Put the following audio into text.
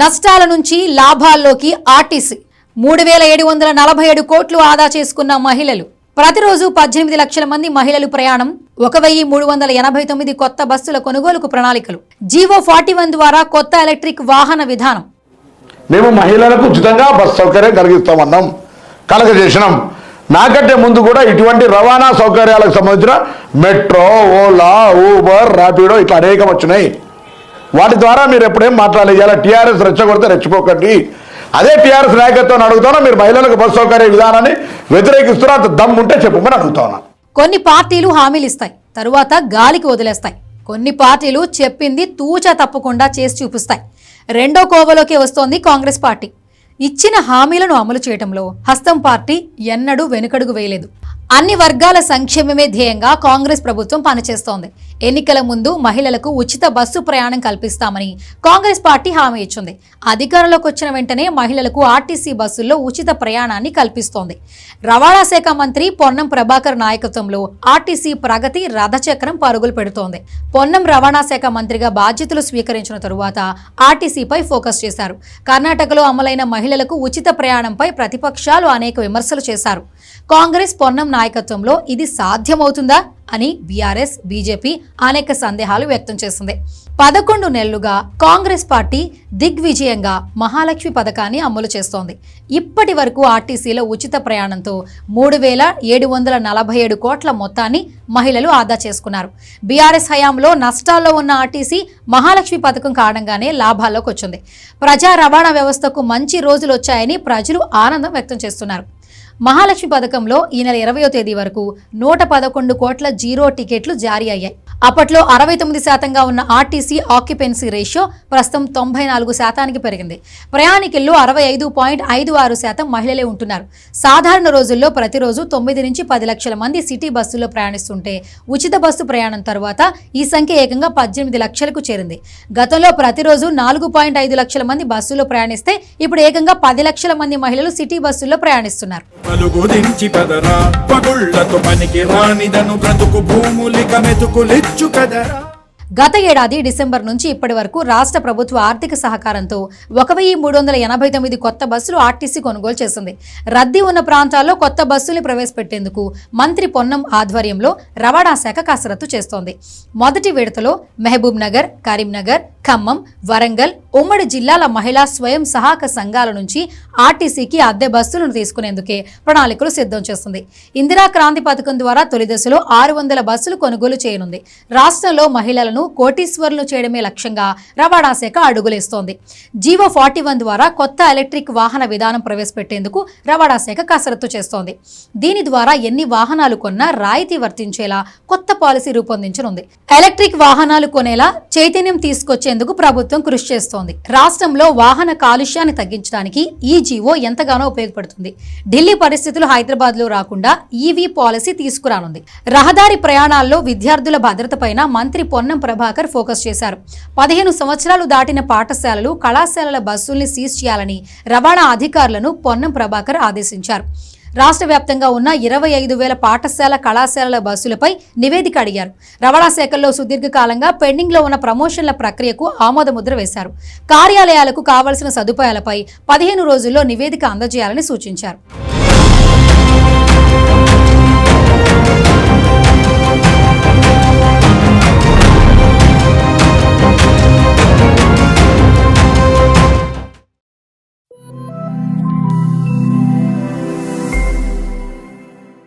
నష్టాల నుంచి లాభాల్లోకి ఆర్టీసీ 3747 కోట్లు ఆదా చేసుకున్న మహిళలు. ప్రతిరోజు 18 లక్షల మంది మహిళలు ప్రయాణం. 1389 కొత్త బస్సుల కొనుగోలుకు ప్రణాళికలు. జీవో 41 ద్వారా కొత్త ఎలక్ట్రిక్ వాహన విధానం. మేము మహిళలకు ఉచితంగా బస్ సౌకర్యం కలిగిస్తామన్నాం, కలగజేసినాం. నాకంటే ముందు కూడా ఇటువంటి రవాణా సౌకర్యాలకు సంబంధించిన మెట్రో, ఓలా, ఊబర్, ర్యాపిడో ఇట్లా అనేకం వచ్చినాయి. వాటి ద్వారా మీరు ఎప్పుడేం మాట్లాడలేదు. ఇలా టీఆర్ఎస్ రెచ్చగొడితే రెచ్చిపోకండి. అదే టీఆర్ఎస్ నాయకత్వాన్ని అడుగుతాను, మీరు మహిళలకు బస్ సౌకర్య విధానాన్ని వ్యతిరేకిస్తున్నా, అంత దమ్ముంటే చెప్పమని అడుగుతాను. కొన్ని పార్టీలు హామీలు ఇస్తాయి, తరువాత గాలికి వదిలేస్తాయి. కొన్ని పార్టీలు చెప్పింది తూచా తప్పకుండా చేసి చూపిస్తాయి. రెండో కోవలోకి వస్తోంది కాంగ్రెస్ పార్టీ. ఇచ్చిన హామీలను అమలు చేయడంలో హస్తం పార్టీ ఎన్నడూ వెనుకడుగు వేయలేదు. అన్ని వర్గాల సంక్షేమమే ధ్యేయంగా కాంగ్రెస్ ప్రభుత్వం పనిచేస్తోంది. ఎన్నికల ముందు మహిళలకు ఉచిత బస్సు ప్రయాణం కల్పిస్తామని కాంగ్రెస్ పార్టీ హామీ ఇచ్చింది. అధికారంలోకి వచ్చిన వెంటనే మహిళలకు ఆర్టీసీ బస్సుల్లో ఉచిత ప్రయాణాన్ని కల్పిస్తోంది. రవాణా శాఖ మంత్రి పొన్నం ప్రభాకర్ నాయకత్వంలో ఆర్టీసీ ప్రగతి రథచక్రం పరుగులు పెడుతోంది. పొన్నం రవాణా శాఖ మంత్రిగా బాధ్యతలు స్వీకరించిన తరువాత ఆర్టీసీపై ఫోకస్ చేశారు. కర్ణాటకలో అమలైన మహిళలకు ఉచిత ప్రయాణంపై ప్రతిపక్షాలు అనేక విమర్శలు చేశారు. కాంగ్రెస్ పొన్నం నాయకత్వంలో ఇది సాధ్యమవుతుందా అని బీఆర్ఎస్, బీజేపీ అనేక సందేహాలు వ్యక్తం చేసింది. 11 నెలలుగా కాంగ్రెస్ పార్టీ దిగ్విజయంగా మహాలక్ష్మి పథకాన్ని అమలు చేస్తోంది. ఇప్పటి వరకు ఆర్టీసీలో ఉచిత ప్రయాణంతో 3747 కోట్ల మొత్తాన్ని మహిళలు ఆదా చేసుకున్నారు. బీఆర్ఎస్ హయాంలో నష్టాల్లో ఉన్న ఆర్టీసీ మహాలక్ష్మి పథకం కారణంగానే లాభాల్లోకి వచ్చింది. ప్రజా రవాణా వ్యవస్థకు మంచి రోజులు వచ్చాయని ప్రజలు ఆనందం వ్యక్తం చేస్తున్నారు. మహాలక్ష్మి పథకంలో ఈ నెల 20వ తేదీ వరకు 111 కోట్ల జీరో టికెట్లు జారీ అయ్యాయి. అప్పట్లో 69% ఉన్న ఆర్టీసీ ఆక్యుపెన్సీ రేషియో ప్రస్తుతం 94% పెరిగింది. ప్రయాణికుల్లో 65.56% మహిళలే ఉంటున్నారు. సాధారణ రోజుల్లో ప్రతిరోజు 9 నుంచి 10 లక్షల మంది సిటీ బస్సుల్లో ప్రయాణిస్తుంటే ఉచిత బస్సు ప్రయాణం తర్వాత ఈ సంఖ్య ఏకంగా 18 లక్షలకు చేరింది. గతంలో ప్రతిరోజు 4.5 లక్షల మంది బస్సుల్లో ప్రయాణిస్తే ఇప్పుడు ఏకంగా 10 లక్షల మంది మహిళలు సిటీ బస్సుల్లో ప్రయాణిస్తున్నారు. గత ఏడాది డిసెంబర్ నుంచి ఇప్పటి వరకు రాష్ట్ర ప్రభుత్వ ఆర్థిక సహకారంతో 1389 కొత్త బస్సులు ఆర్టీసీ కొనుగోలు చేసింది. రద్దీ ఉన్న ప్రాంతాల్లో కొత్త బస్సులు ప్రవేశపెట్టేందుకు మంత్రి పొన్నం ఆధ్వర్యంలో రవాణా శాఖ కసరత్తు చేస్తోంది. మొదటి విడతలో మహబూబ్ నగర్, కరీంనగర్, ఖమ్మం, వరంగల్ ఉమ్మడి జిల్లాల మహిళా స్వయం సహాయక సంఘాల నుంచి ఆర్టీసీకి అద్దె బస్సులను తీసుకునేందుకే ప్రణాళికలు సిద్ధం చేస్తుంది. ఇందిరా క్రాంతి పథకం ద్వారా తొలి దశలో 600 బస్సులు కొనుగోలు చేయనుంది. రాష్ట్రంలో మహిళలను కోటీశ్వరులు చేయడమే లక్ష్యంగా రవాణా శాఖ అడుగులేస్తోంది. జీవో 41 ద్వారా కొత్త ఎలక్ట్రిక్ వాహన విధానం ప్రవేశపెట్టేందుకు రవాణా శాఖ కసరత్తు చేస్తోంది. దీని ద్వారా ఎన్ని వాహనాలు కొన్నా రాయితీ వర్తించేలా కొత్త పాలసీ రూపొందించనుంది. ఎలక్ట్రిక్ వాహనాలు కొనేలా చైతన్యం తీసుకొచ్చేందుకు ప్రభుత్వం కృషి చేస్తోంది. రాష్ట్రంలో వాహన కాలుష్యాన్ని తగ్గించడానికి ఈ జీవో ఎంతగానో ఉపయోగపడుతుంది. ఢిల్లీ పరిస్థితులు హైదరాబాద్ లో రాకుండా ఈవీ పాలసీ తీసుకురానుంది. రహదారి ప్రయాణాల్లో విద్యార్థుల భద్రతపైన మంత్రి పొన్నం ప్రభాకర్ ఫోకస్ చేశారు. 15 సంవత్సరాలు దాటిన పాఠశాలలు, కళాశాలల బస్సుల్ని సీజ్ చేయాలని రవాణా అధికారులను పొన్నం ప్రభాకర్ ఆదేశించారు. రాష్ట్ర వ్యాప్తంగా ఉన్న 25,000 పాఠశాల, కళాశాలల బస్సులపై నివేదిక అడిగారు. రవాణా శాఖల్లో సుదీర్ఘకాలంగా పెండింగ్ లో ఉన్న ప్రమోషన్ల ప్రక్రియకు ఆమోదముద్ర వేశారు. కార్యాలయాలకు కావలసిన సదుపాయాలపై 15 రోజుల్లో నివేదిక అందజేయాలని సూచించారు.